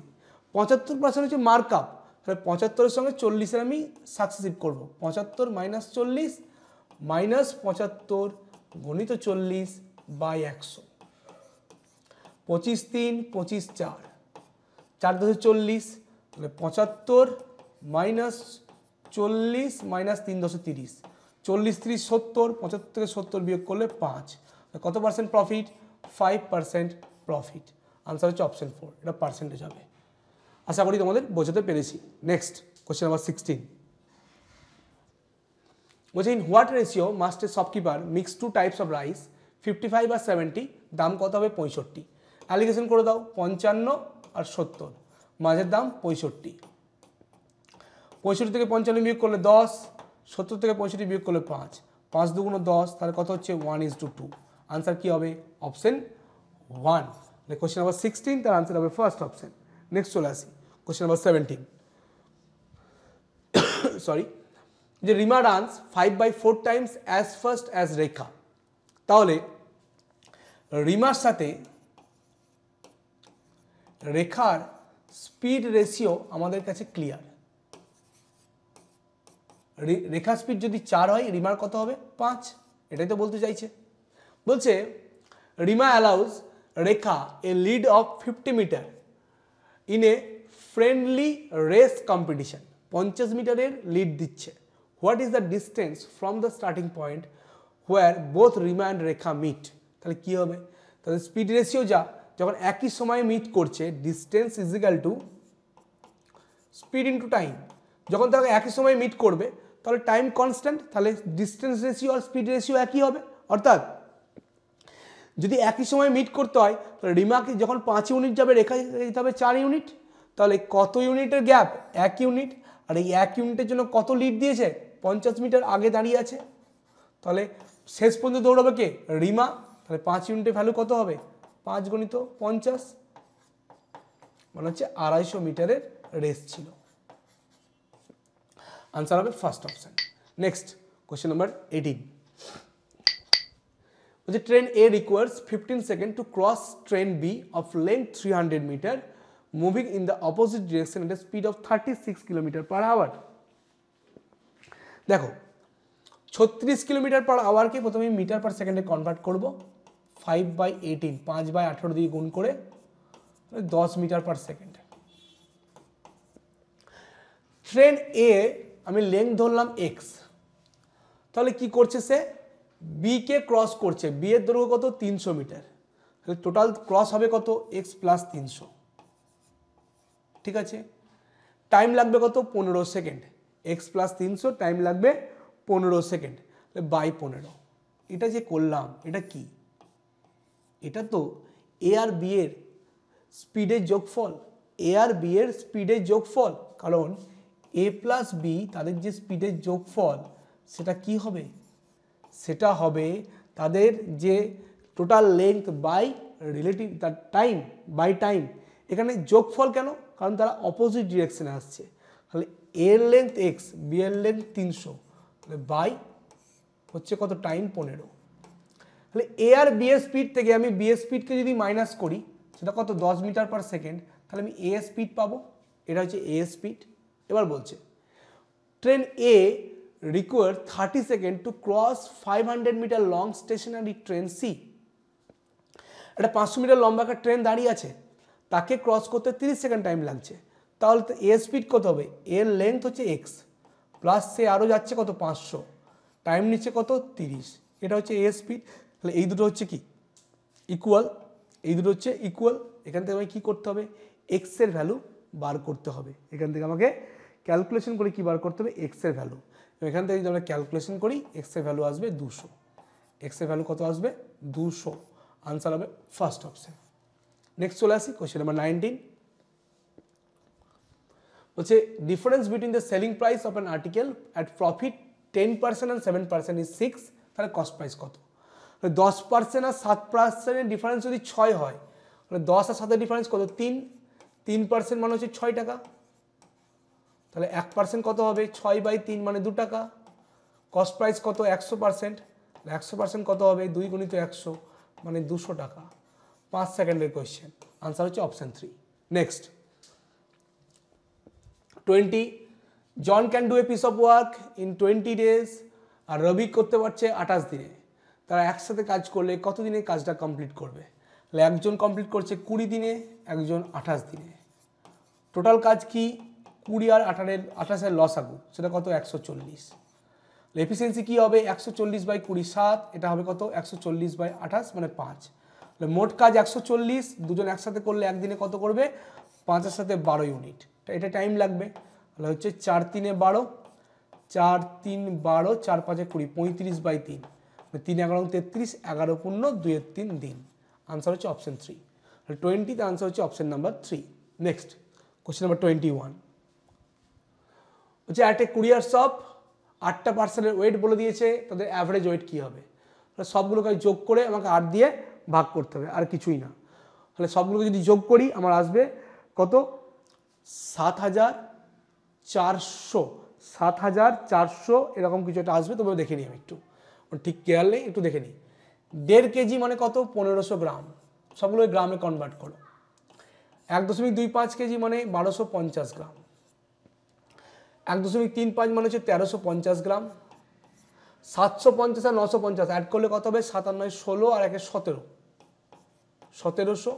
75% হচ্ছে মার্ক আপ, তাহলে 75-এর সঙ্গে 40-এর আমি সাকসেসিভ করবো। 75 - 40 - 75 গণিত 40/100, 25 3 25 4, 4 10 40, তাহলে 75 - 40 - 3 10 30, 40 30 70, 75 থেকে 70 বিয়োগ করলে 5, কত পার্সেন্ট প্রফিট? 5% প্রফিট। আনসার হচ্ছে অপশন 4, এটা পার্সেন্টেজ হবে। আশা করি তোমাদের বোঝাতে পেরেছি। নেক্সট কোশ্চেন নাম্বার 16 বলছে, in what ratio must A shopkeeper mix 2 types of rice, 55 আর 70, দাম কত হবে? 65। অ্যালিগেশন করে দাও, 55 আর 70, মাঝের দাম 65। 65 থেকে 55 বিয়োগ করলে 10, 70 থেকে 65 বিয়োগ করলে 5, 5 2 10, তাহলে কত হচ্ছে? 1:2। আনসার কি হবে? অপশন 1। কোশ্চেন নাম্বার 16, তার আনসার হবে ফার্স্ট অপশন। নেক্সট চলে আসি কোশ্চেন নাম্বার 17। সরি, যে Rima runs 5/4 times as fast as Rekha, তাহলে রিমার সাথে রেখার স্পিড রেশিও আমাদের কাছে ক্লিয়ার। রেখার স্পিড যদি 4 হয়, রিমার কত হবে? 5। এটাই তো বলতে চাইছে। বলছে Reema allows Rekha a lead of 50 metre in a friendly race competition, 50 মিটারের লিড দিচ্ছে। What is the distance from the starting point where both Reema and Rekha meet? তাহলে কী হবে? তাহলে স্পিড রেশিও যা যখন একই সময়ে মিট করছে, distance is equal to speed into time. যখন তারা একই সময়ে মিট করবে, তাহলে টাইম কনস্ট্যান্ট, তাহলে ডিস্টেন্স রেশিও আর স্পিড রেশিও একই হবে, অর্থাৎ যদি একই সময় মিট করতে হয় তাহলে রিমাকে যখন 5 ইউনিট যাবে রেখা যেতে হবে 4 ইউনিট, তাহলে কত ইউনিটের গ্যাপ? 1 ইউনিট। আর এই 1 ইউনিটের জন্য কত লিড দিয়েছে? 50 মিটার আগে দাঁড়িয়ে আছে। তাহলে শেষ পর্যন্ত দৌড়াবে কে? রিমা। তাহলে 5 ইউনিটের ভ্যালু কত হবে? 5 গুণিত 50, মানে হচ্ছে 250 মিটারের রেস ছিল। আনসার হবে first option. Next question number 18, বলছে train A requires 15 seconds to cross train B of length 300 meter moving in the opposite direction at a speed of 36 km/h। দেখো 36 km/h কে প্রথমে মিটার পার সেকেন্ডে convert করব, 5/18 5/18 দিয়ে গুণ করে 10 metre per second. Train এ আমি length ধরলাম x, তাহলে কি করছে সে? বি কে ক্রস করছে, বি এর দৈর্ঘ্য কত? 300 মিটার, তাহলে টোটাল ক্রস হবে কত? x প্লাস 300, ঠিক আছে। টাইম লাগবে কত? 15 সেকেন্ড, x প্লাস 300 টাইম লাগবে 15 সেকেন্ড, বাই 15। এটা যে করলাম এটা কি? এটা তো এ আর বি এর স্পিডের যোগফল, এ আর বি এর স্পিডের যোগফল, কারণ এ প্লাস বি তাদের যে স্পিডের যোগফল সেটা কি হবে? সেটা হবে তাদের যে টোটাল লেন্থ বাই রিলেটিভ তার টাইম বাই টাইম। এখানে যোগফল কেন? কারণ তারা অপোজিট ডিরেকশনে আসছে, তাহলে এর লেন্থ এক্স, বি এর লেন্থ 300, তাহলে বাই হচ্ছে কত? টাইম 15। তাহলে এ আর বি এর স্পিড থেকে আমি বি এর স্পিডকে যদি মাইনাস করি সেটা কত? 10 মিটার পার সেকেন্ড, তাহলে আমি এ স্পিড পাবো। এটা হচ্ছে এ স্পিড। এবার বলছে train A require 30 seconds to cross 500 meter long stationary train C। একটা 500 মিটার লম্বা একটা ট্রেন দাঁড়িয়ে আছে, তাকে ক্রস করতে 30 সেকেন্ড টাইম লাগছে, তাহলে তো এ স্পিড কত হবে? এর লেন্থ হচ্ছে এক্স প্লাস সে আরও যাচ্ছে কত? 500, টাইম নিচ্ছে কত? 30। এটা হচ্ছে এ স্পিড। তাহলে এই দুটো হচ্ছে কি? ইকুয়াল। এই দুটো হচ্ছে ইকুয়াল। এখান থেকে আমাকে কী করতে হবে? এক্সের ভ্যালু বার করতে হবে। এখান থেকে আমাকে ক্যালকুলেশন করে কি বার করতে হবে? এক্সের ভ্যালু। এখান থেকে যদি আমরা ক্যালকুলেশন করি এক্সের ভ্যালু আসবে 200। এক্সের ভ্যালু কত আসবে? 200। আনসার হবে ফার্স্ট অপশন। নেক্সট চলে আসি কোয়েশ্চেন নাম্বার 19, বলছে difference between the selling price of an article at profit 10% and 7% is 6, তাহলে কস্ট প্রাইস কত? 10% আর 7% ডিফারেন্স যদি 6 হয়, তাহলে 10 আর 7 ডিফারেন্স কত? 3। 3% মানে হচ্ছে 6 টাকা, তাহলে 1% কত হবে? 6/3 মানে 2 টাকা। কস্ট প্রাইস কত? 100%, 100% কত হবে? 2 গুণিত 100 মানে 200 টাকা। 5 সেকেন্ডের কোয়েশ্চেন। আনসার হচ্ছে option 3। Next 20, John can do a piece of work in 20 days আর রবি করতে পারছে 28 দিনে। তারা একসাথে কাজ করলে কত দিনে কাজটা কমপ্লিট করবে? তাহলে একজন কমপ্লিট করছে 20 দিনে, একজন 28 দিনে। টোটাল কাজ কি? 20 আর 28-এর লসাগু, সেটা কত? 140। এফিসিয়েন্সি কি হবে? 140/20 7, এটা হবে কত? 140/28 মানে 5। মোট কাজ 140, দুজন একসাথে করলে একদিনে কত করবে? 5-এর সাথে 12 ইউনিট। এটা টাইম লাগবে, তাহলে হচ্ছে 4 3 12, 4 3 12, 4 5 20, 35/3, 3 11 33, 11 পূর্ণ 2 3 দিন। আনসার হচ্ছে অপশন 3। 20তে আনসার হচ্ছে option number 3। Next question number 21, হচ্ছে একটা কুরিয়ার শপ 8টা পার্সেলের ওয়েট বলে দিয়েছে, তাদের অ্যাভারেজ ওয়েট কী হবে? তাহলে সবগুলোকে যোগ করে আমাকে 8 দিয়ে ভাগ করতে হবে, আর কিছুই না। তাহলে সবগুলোকে যদি যোগ করি আমার আসবে কত? 7400, 7400 এরকম কিছু একটা আসবে। তবে দেখে নিই আমি একটু, ঠিক কেয়ার নেই, একটু দেখে নিই। 1.5 কেজি মানে কত? 1500 গ্রাম। সবগুলো গ্রামে কনভার্ট করো। 1.25 কেজি মানে 1250 গ্রাম। 1.35 মানে হচ্ছে 1350 গ্রাম। 750 আর 950 অ্যাড করলে কত হবে? 7 আর 9 16 আর 1 17, 1700।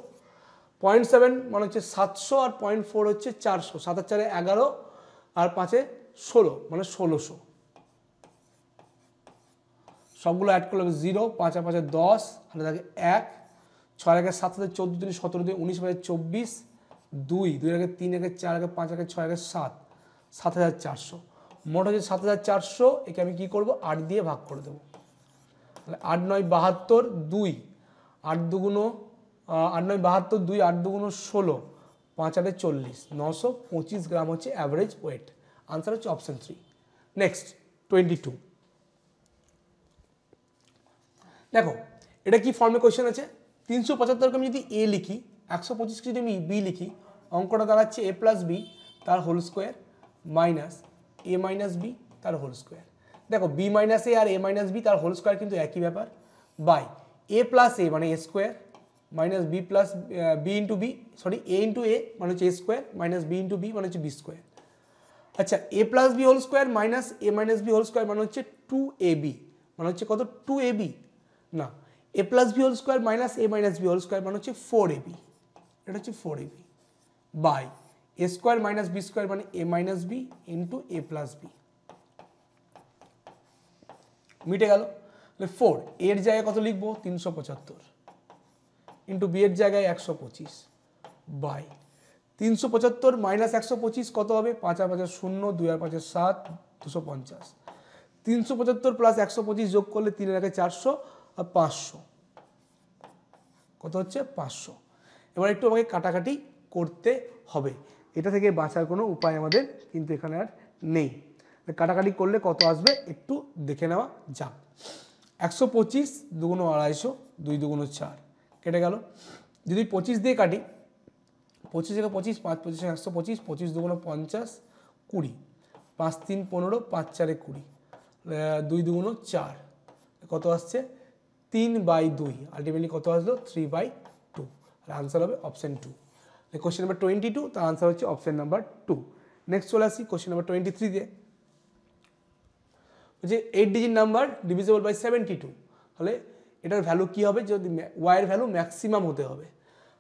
0.7 মানে হচ্ছে 700 আর 0.4 হচ্ছে 400, 7 আর 4 11 আর 5 16 মানে 1600। সবগুলো অ্যাড করলে 0, 5 আর 5 10, হাতে থাকে 1, 6 আর 7 হাতে 14 দিন 17 দিন 19 বাজে 24, 2 2 আগে 3 আগে 4 আগে 5 আগে 6 আগে 7, 7400। মোট হচ্ছে 7400। একে আমি কি করব? 8 দিয়ে ভাগ করে দেবো। তাহলে 8 9 72 2, 8 দুগুণ 8 9 72 2, 8 দুগুণ 16, 5 8 40, 925 গ্রাম হচ্ছে অ্যাভারেজ ওয়েট। আনসার হচ্ছে অপশন 3। নেক্সট 22। দেখো এটা কি ফর্মে কোয়েশ্চেন আছে, 375কে আমি যদি এ লিখি, 125কে যদি আমি বি লিখি, অঙ্কটা দাঁড়াচ্ছে এ প্লাস বি তার whole square minus A minus B তার হোল স্কোয়ার। দেখো বি মাইনাস এ আর এ মাইনাস বি তার হোল স্কোয়ার কিন্তু একই ব্যাপার, বাই এ প্লাস এ মানে A square minus B plus B into B, sorry A into A মানে হচ্ছে A square minus B into B মানে হচ্ছে বি স্কোয়ার। আচ্ছা A plus B whole square minus A minus B whole square মানে হচ্ছে 2ab, মানে হচ্ছে কত 2ab, না A plus B whole square minus A minus B whole square মানে হচ্ছে 4ab, এটা হচ্ছে 4ab by A square minus B square মানে A minus B into A plus B. মিটে গেল। তাহলে 4 এর জায়গায় কত লিখবো 375 ইন্টু বি এর জায়গায় 125 বাই 375 মাইনাস 125 কত হবে, 5 আর 5 0, 2 আর 5 7, 250, 375 প্লাস 125 যোগ করলে 3 এর আগে 400 আর 500 কত হচ্ছে 500। এবার একটু আমাকে কাটাকাটি করতে হবে, এটা থেকে বাঁচার কোনো উপায় আমাদের কিন্তু এখানে আর নেই। কাটাকাটি করলে কত আসবে একটু দেখে নেওয়া যাক। 125 দুগুণ 250, 2 দুগুণ 4 কেটে গেল। যদি 25 দিয়ে কাটি, 25 থেকে 25, 5 25 125, 25 দুগুণ 50, 20, 5 3 15, 5 4 20, 2 দুগুণ 4 কত আসছে 3/2, আলটিমেটলি কত আসলো 3/2। আর আনসার হবে অপশন 2। কোশ্চেন নাম্বার 22, তার আনসার হচ্ছে অপশন নাম্বার 2। নেক্সট চলে আসি কোশ্চেন নাম্বার 23 দিয়ে, যে 8 ডিজিট নাম্বার ডিভিজিবল বাই 72, তাহলে এটার ভ্যালু কি হবে, যদি ওয়াইয়ের ভ্যালু ম্যাক্সিমাম হতে হবে।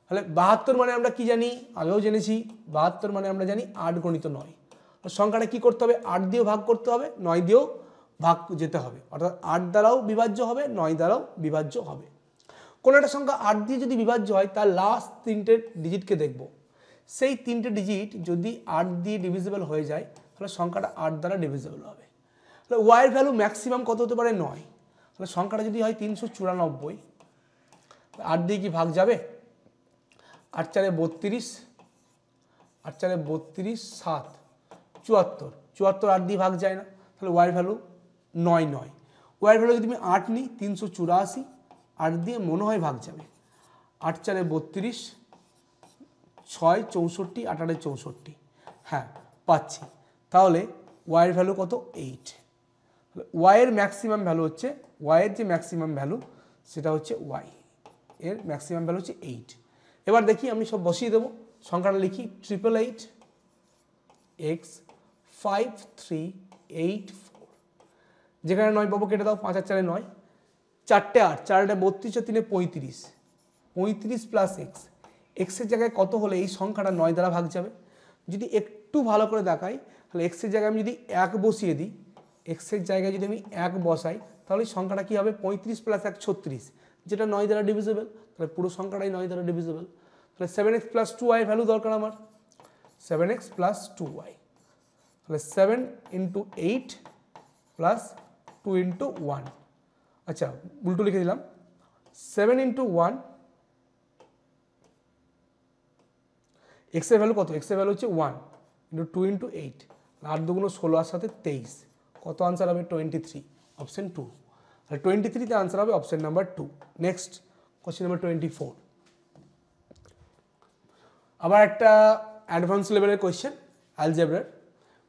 তাহলে 72 মানে আমরা কি জানি, আগেও জেনেছি 72 মানে আমরা জানি 8 গণিত 9। সংখ্যাটা কি করতে হবে, 8 দিয়েও ভাগ করতে হবে, 9 দিয়েও ভাগ যেতে হবে, অর্থাৎ 8 দ্বারাও বিভাজ্য হবে, 9 দ্বারাও বিভাজ্য হবে। কোনো একটা সংখ্যা 8 দিয়ে যদি বিভাজ্য হয় তার লাস্ট 3টে ডিজিটকে দেখব, সেই 3টে ডিজিট যদি 8 দিয়ে ডিভিজিবল হয়ে যায় তাহলে সংখ্যাটা 8 দ্বারা ডিভিজিবল হবে। তাহলে ওয়াইয়ের ভ্যালু ম্যাক্সিমাম কত হতে পারে 9, তাহলে সংখ্যাটা যদি হয় 394, 8 দিয়ে কি ভাগ যাবে, 8 4 32, 8 4 32, 7 74, 74 8 দিয়ে ভাগ যায় না, তাহলে ওয়াইয়ের ভ্যালু 9 9। ওয়াইয়ের ভ্যালু যদি আমি 8 নিই 384, 8 দিয়ে মনে হয় ভাগ যাবে, 8 4 32, 6 64, 8 8 64, হ্যাঁ পাচ্ছি। তাহলে ওয়াইয়ের ভ্যালু কত 8। ওয়াইয়ের ম্যাক্সিমাম ভ্যালু হচ্ছে, ওয়াইয়ের যে ম্যাক্সিমাম ভ্যালু সেটা হচ্ছে ওয়াই এর ম্যাক্সিমাম ভ্যালু হচ্ছে 8। এবার দেখি আমি সব বসিয়ে দেবো, সংখ্যাটা লিখি 888 x 5384, যেখানে 9 পাবো কেটে দাও, 5 আর 4 9, 4টে 8, 4 8 32, 3 35, 35 প্লাস এক্স, এক্সের জায়গায় কত হলে এই সংখ্যাটা 9 দ্বারা ভাগ যাবে। যদি একটু ভালো করে দেখাই তাহলে এক্সের জায়গায় আমি যদি 1 বসিয়ে দিই, এক্সের জায়গায় যদি আমি 1 বসাই তাহলে সংখ্যাটা কি হবে 35 প্লাস 1 36, যেটা 9 দ্বারা ডিভিজিবল, তাহলে পুরো সংখ্যাটাই 9 দ্বারা ডিভিজিবল। তাহলে 7x প্লাস 2y ভ্যালু দরকার আমার, 7x প্লাস 2y, তাহলে 7 ইন্টু 8 প্লাস 2 ইন্টু 1, আচ্ছা উল্টো লিখে দিলাম, 7 ইন্টু 1, এক্সের ভ্যালু কত, এক্সের ভ্যালু হচ্ছে 1 ইন্টু 2 ইন্টু 8, 8 দুগুণ 16 আর সাথে 23, কত আনসার হবে 23, অপশন 2। আর 23তে আনসার হবে option number 2। Next question number 24, আবার একটা অ্যাডভান্স লেভেলের কোয়েশ্চেন অ্যালজেব্রার,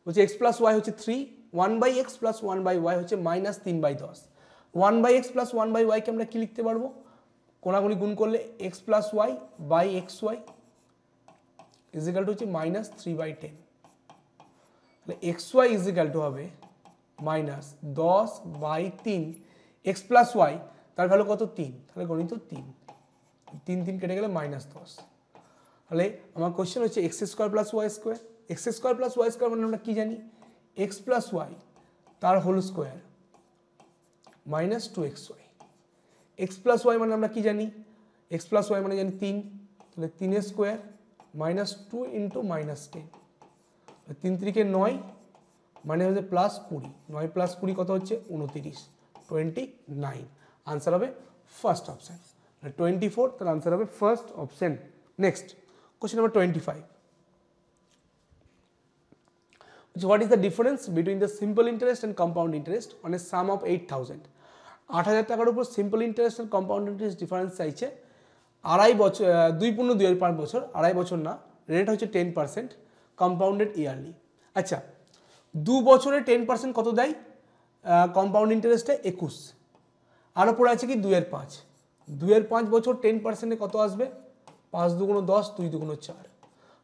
বলছে এক্স প্লাস ওয়াই হচ্ছে 3, 1/x প্লাস 1/y হচ্ছে -3/10। 1/x প্লাস 1/y-কে আমরা কি লিখতে পারবো, কোনাগুনি গুণ করলে x plus y by x y is equal to হচ্ছে -3/10। তাহলে এক্স ওয়াই ইজিক্যাল টু হবে -10/3, এক্স প্লাস ওয়াই তার ভ্যালু কত 3, তাহলে গণিত 3, 3 3 কেটে গেলে -10। তাহলে আমার কোশ্চেন হচ্ছে x square plus y square, x square plus y square মানে আমরা কি জানি, এক্স প্লাস ওয়াই তার whole square -2xy, x plus y মানে আমরা কি জানি, এক্স প্লাস ওয়াই মানে জানি 3, তাহলে 3 স্কোয়ার -2 ইন্টু -10, 3 3 9 মানে হচ্ছে +20, 9 + 20 কত হচ্ছে 29, आंसर হবে ফার্স্ট অপশন 24 তার आंसर হবে first option next question number 25 what is the difference between the simple interest and compound interest on a sum of 8000 8000 টাকার উপর simple interest and compound interest difference চাইছে আড়াই বছর 2.25 বছর আড়াই বছর না রেট হচ্ছে 10% কম্পাউন্ডেড ইয়ারলি আচ্ছা 2 বছরে 10% কত দেয় কম্পাউন্ড ইন্টারেস্টে 21 আর পড়ে আছে কি 2 এর 5 2 এর 5 বছর 10% এ কত আসবে 5 দুগুণ 10 2 দুগুণ 4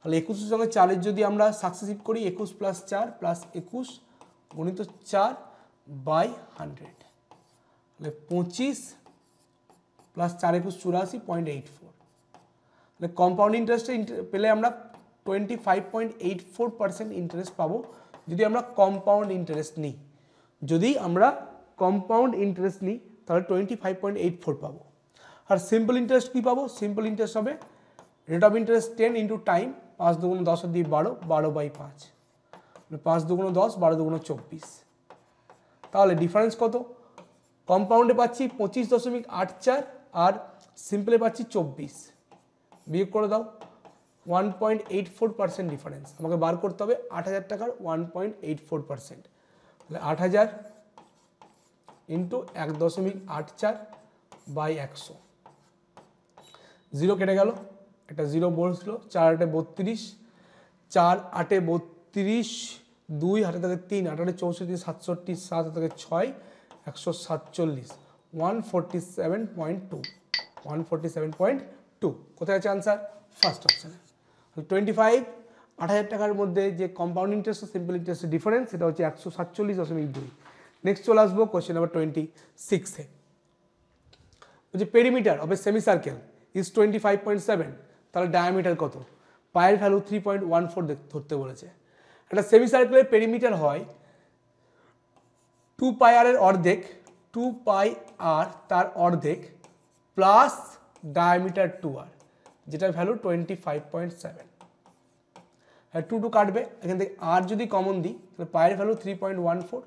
তাহলে 21 এর সঙ্গে 4 এর যদি আমরা সাকসেসিভ করি 21 + 4 + 21 গুণিত 4 বাই 100 তাহলে 25 + 4 21 84.84 তাহলে কম্পাউন্ড ইন্টারেস্টে পেলে আমরা 25.84% ইন্টারেস্ট পাবো যদি আমরা কম্পাউন্ড ইন্টারেস্ট নিই যদি আমরা কম্পাউন্ড ইন্টারেস্ট নিই তাহলে 25.84 পাবো আর সিম্পল ইন্টারেস্ট কি পাবো সিম্পল ইন্টারেস্ট হবে rate of interest 10 into time 5 দুগুণ 10 এর দিয়ে 12 12/5 5 দুগুণ 10 12 দুগুণ 24 তাহলে ডিফারেন্স কত কম্পাউন্ডে পাচ্ছি 25.84 আর সিম্পলে পাচ্ছি 24 বিয়োগ করে দাও 1.84% ডিফারেন্স আমাকে বার করতে হবে 8000 টাকার 1.84% তাহলে 8000 ইনটু 1.84 বাই 100 জিরো কেটে গেল একটা জিরো বসলো 4 8 32 4 8 32 2 হাতে থাকে 3 8 8 64 67 7 থেকে 6 147 147.2 147.2 কোথায় আছে आंसर ফার্স্ট অপশনে 25 8000 টাকার মধ্যে যে কম্পাউন্ড ইন্টারেস্ট আর সিম্পল ইন্টারেস্টের ডিফারেন্স এটা হচ্ছে 147.2 নেক্সট চলে আসবো কোশ্চেন নাম্বার 26 এ যে perimeter of A semi circle is 25.7 তাহলে ডায়ামিটার কত পায়ের ভ্যালু 3.14 ধরতে বলেছে একটা সেমি সার্কেলের পেরিমিটার হয় 2 পাই আর এর অর্ধেক 2 পাই আর তার অর্ধেক প্লাস ডায়ামিটার 2r যেটার ভ্যালু 25.7 আর 2 কাটবে এখান থেকে r যদি কমন দিই তাহলে পায়ের ভ্যালু 3.14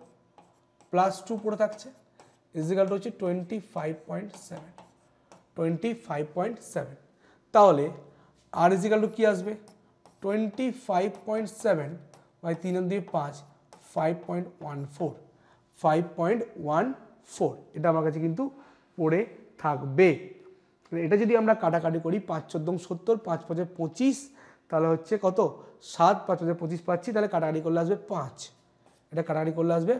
প্লাস 2 পড়ে থাকছে ইকুয়াল টু হচ্ছে 25.7 তাহলে r ইকুয়াল টু কি আসবে 25.7 বাই 3 এর দিয়ে 5 5.14 এটা আমার কাছে কিন্তু পড়ে থাকবে এটা যদি আমরা কাটাকাটি করি 5 14 70 5 5 25 তাহলে হচ্ছে কত 7 5 5 25 পাচ্ছি তাহলে কাটাকাটি করলে আসবে 5 এটা কাটাকাটি করলে আসবে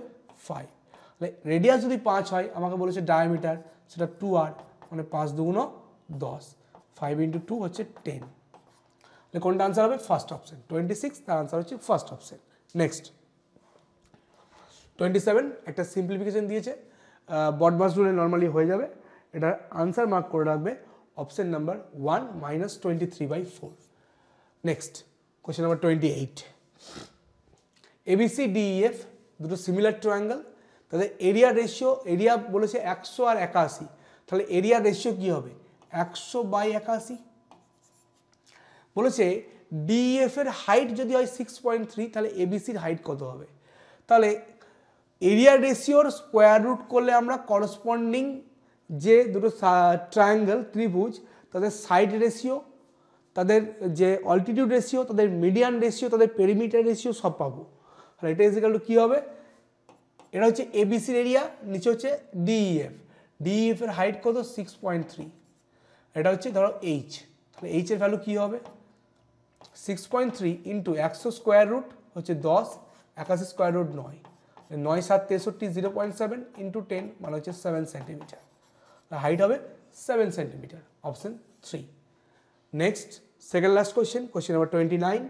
5 তাহলে রেডিয়াস যদি 5 হয় আমাকে বলেছে ডায়ামিটার সেটা 2r মানে 5 দুগুণ 10 5 × 2 হচ্ছে 10 তাহলে কোনটা आंसर হবে ফার্স্ট অপশন 26 তার आंसर হচ্ছে ফার্স্ট অপশন নেক্সট 27 একটা সিম্পলিফিকেশন দিয়েছে বডমাস রুলে নরমালি হয়ে যাবে এটা आंसर মার্ক করে রাখবে option number 1 -23/4 next question number 28 ABC DEF দুটো সিমিলার ট্রায়াঙ্গেল তাদের এরিয়া রেশিও এরিয়া বলেছে 100 আর 81 তাহলে এরিয়া রেশিও কি হবে 100/81 বলেছে DEF এর হাইট যদি হয় 6.3 তাহলে ABC এর হাইট কত হবে তাহলে এরিয়া রেশিওর স্কয়ার রুট করলে আমরা করসপন্ডিং যে দুটো ট্রায়াঙ্গেল ত্রিভুজ তাদের সাইড রেশিও তাদের যে অল্টিটিউড রেশিও তাদের মিডিয়ান রেশিও তাদের পেরিমিটার রেশিও সব পাবো আর এটা ইকুয়াল টু কি হবে এটা হচ্ছে ABC এর এরিয়া নিচে হচ্ছে DEF এর হাইট কত 6.3 এটা হচ্ছে ধরো h তাহলে h এর ভ্যালু কি হবে 6.3 ইনটু 100 স্কয়ার রুট হচ্ছে 10 81 স্কয়ার রুট 9 9 7 63 0.7 ইনটু 10 মানে হচ্ছে 7 সেন্টিমিটার হাইট হবে 7 centimetre option 3 next second last question question number 29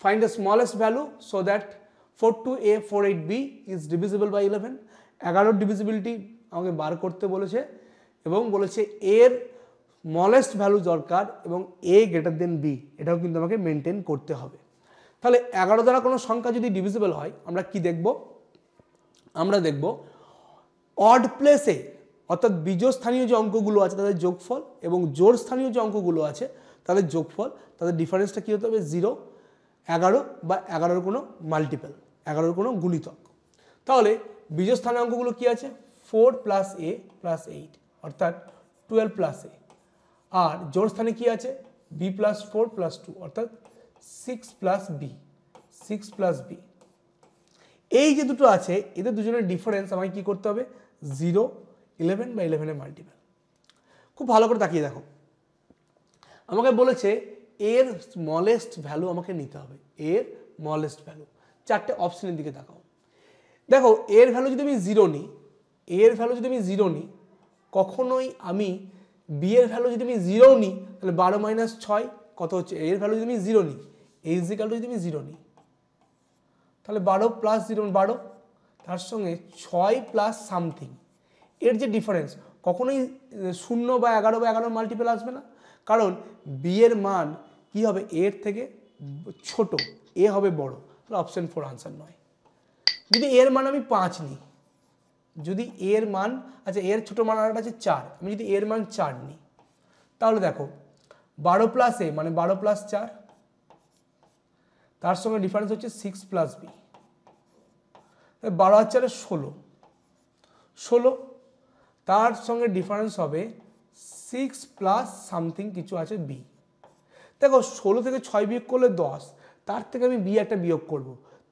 find the smallest value so that 42A48B is divisible by 11 11 divisibility আমাকে বার করতে বলেছে এবং বলেছে এর স্মলেস্ট ভ্যালু দরকার এবং a গ্রেটার দেন b এটাও কিন্তু আমাকে মেনটেন করতে হবে তাহলে 11 দ্বারা কোনো সংখ্যা যদি ডিভিজিবল হয় আমরা কি দেখব আমরা দেখব অড প্লেসে অর্থাৎ বিজোড় স্থানীয় যে অঙ্কগুলো আছে তাদের যোগফল এবং জোড় স্থানীয় যে অঙ্কগুলো আছে তাদের যোগফল তাদের ডিফারেন্সটা কি হতে হবে 0 11 বা 11 কোনো মাল্টিপল 11 কোনো গুণিতক তাহলে বিজোড় স্থানীয় অঙ্কগুলো কি আছে 4 প্লাস এ প্লাস 8 অর্থাৎ 12 প্লাস এ, আর জোড় স্থানে কি আছে বি প্লাস 4 প্লাস 2 অর্থাৎ 6 প্লাস বি, 6 প্লাস বি। এই যে দুটো আছে এদের দুজনের ডিফারেন্স আমাকে কি করতে হবে 0, 11 বা 11 মাল্টিপল। খুব ভালো করে তাকিয়ে দেখো, আমাকে বলেছে এর স্মলেস্ট ভ্যালু আমাকে নিতে হবে, এর স্মলেস্ট ভ্যালু। চারটে অপশনের দিকে তাকাও, দেখো এর ভ্যালু যদি আমি 0 নিই, এর ভ্যালু যদি আমি 0 নিই, কখনোই আমি বি এর ভ্যালু যদি আমি 0 নিই তাহলে 12 মাইনাস 6 কত হচ্ছে, এর ভ্যালু যদি আমি 0 নিই, এই ইজিক্যাল টু যদি আমি 0 নিই তাহলে 12 প্লাস 0 12, তার সঙ্গে 6 প্লাস সামথিং, এর যে ডিফারেন্স কখনোই 0 বা 11 বা 11 মাল্টিপল আসবে না, কারণ বি এর মান কি হবে এর থেকে ছোট, এ হবে বড়, তাহলে অপশন 4 আনসার নয়। যদি এর মান আমি 5 নিই, যদি এর মান, আচ্ছা এর ছোট মান আরেকটা আছে 4, আমি যদি এর মান 4 নিই তাহলে দেখো 12 প্লাস এ মানে 12 প্লাস 4, তার সঙ্গে ডিফারেন্স হচ্ছে 6 প্লাস বি, 12 আর 4 16, 16, তার সঙ্গে ডিফারেন্স হবে 6 প্লাস সামথিং কিছু আছে বি। দেখো 16 থেকে 6 বিয়োগ করলে 10, তার থেকে আমি বি একটা বিয়োগ করব,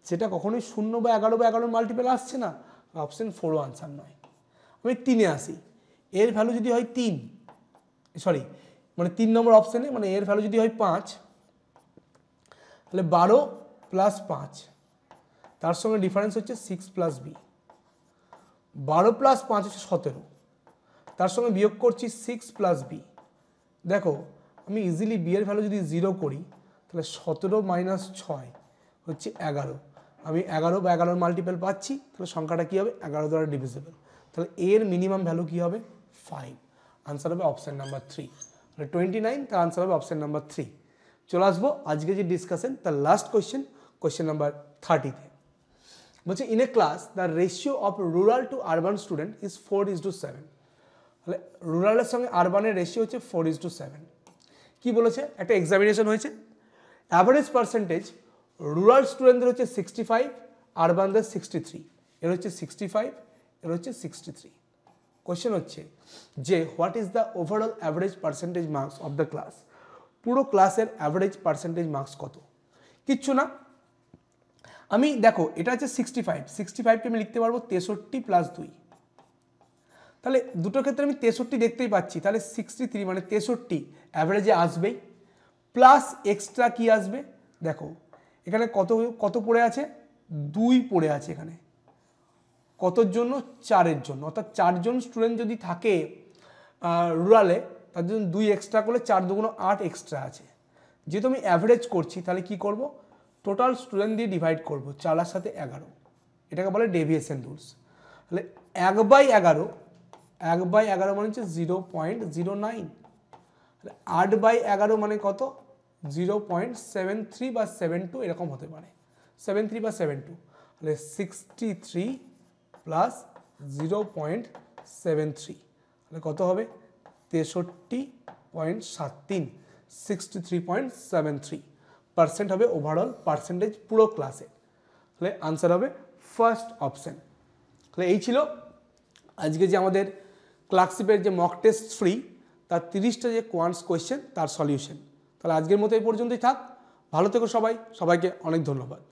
সেটা কখনোই 0 বা 11 বা 11 মাল্টিপল আসছে না, অপশন 4 আনসার নয়। আমি 3-এ আসি, এর ভ্যালু যদি হয় 3, সরি মানে 3 নম্বর অপশানে, মানে এর ভ্যালু যদি হয় 5 তাহলে 12 প্লাস 5, তার সঙ্গে ডিফারেন্স হচ্ছে 6 প্লাস বি, 12 প্লাস 5 হচ্ছে 17, তার সঙ্গে বিয়োগ করছি 6 প্লাস বি। দেখো আমি ইজিলি বি এর ভ্যালু যদি 0 করি তাহলে 17 মাইনাস 6 হচ্ছে 11, আমি 11 বা 11 মাল্টিপল পাচ্ছি, তাহলে সংখ্যাটা কী হবে 11 দ্বারা ডিভিজিবল, তাহলে এর মিনিমাম ভ্যালু কী হবে 5, আনসার হবে অপশান নাম্বার 3, তাহলে 29, তার আনসার হবে অপশান নাম্বার 3। চলে আসবো আজকে যে ডিসকাশন তার লাস্ট কোয়েশ্চেন, কোয়েশ্চেন নাম্বার 30-তে বলছে in a class the ratio of rural two urban student is 4:7, তাহলে রুরালের সঙ্গে আরবানের রেশিও হচ্ছে 4:7। কি বলেছে, একটা এক্সামিনেশন হয়েছে, অ্যাভারেজ পার্সেন্টেজ রুরাল স্টুডেন্টদের হচ্ছে 65, আরবানদের 63, এর হচ্ছে 65, এর হচ্ছে 63। কোয়েশ্চেন হচ্ছে যে what is the overall average percentage marks of the class, পুরো ক্লাসের অ্যাভারেজ পার্সেন্টেজ মার্কস কত, কিচ্ছু না, আমি দেখো এটা হচ্ছে 65, 65কে আমি লিখতে পারবো 63 প্লাস 2, তাহলে দুটো ক্ষেত্রে আমি 63 দেখতেই পাচ্ছি, তাহলে 63 মানে 63 অ্যাভারেজে আসবেই, প্লাস এক্সট্রা কি আসবে, দেখো এখানে কত কত পড়ে আছে 2 পড়ে আছে, এখানে কতর জন্য 4-এর জন্য, অর্থাৎ 4 জন স্টুডেন্ট যদি থাকে রুরালে তার জন্য 2 এক্সট্রা করলে 4 2 8 এক্সট্রা আছে, যেহেতু আমি অ্যাভারেজ করছি তাহলে কি করব টোটাল স্টুডেন্ট দিয়ে ডিভাইড করব, 4 সাথে 11, এটাকে বলে ডেভিয়েশন রুলস, তাহলে 1/11, 1/11 মানে হচ্ছে 0.09, 8/11 মানে কত 0.73 বা 72 এরকম হতে পারে, 73 বা 72, তাহলে 63 প্লাস 0.73 তাহলে কত হবে 63.73, 63.73% হবে ওভারঅল পার্সেন্টেজ পুরো ক্লাসে, তাহলে আনসার হবে ফার্স্ট অপশন। তাহলে এই ছিল আজকে যে আমাদের ক্লার্কশিপের যে মক টেস্ট ফ্রি তার 30টা যে কোয়ান্টস কোয়েশ্চেন তার সলিউশন। তাহলে আজকের মতো এই পর্যন্তই থাক, ভালো থেকো সবাই, সবাইকে অনেক ধন্যবাদ।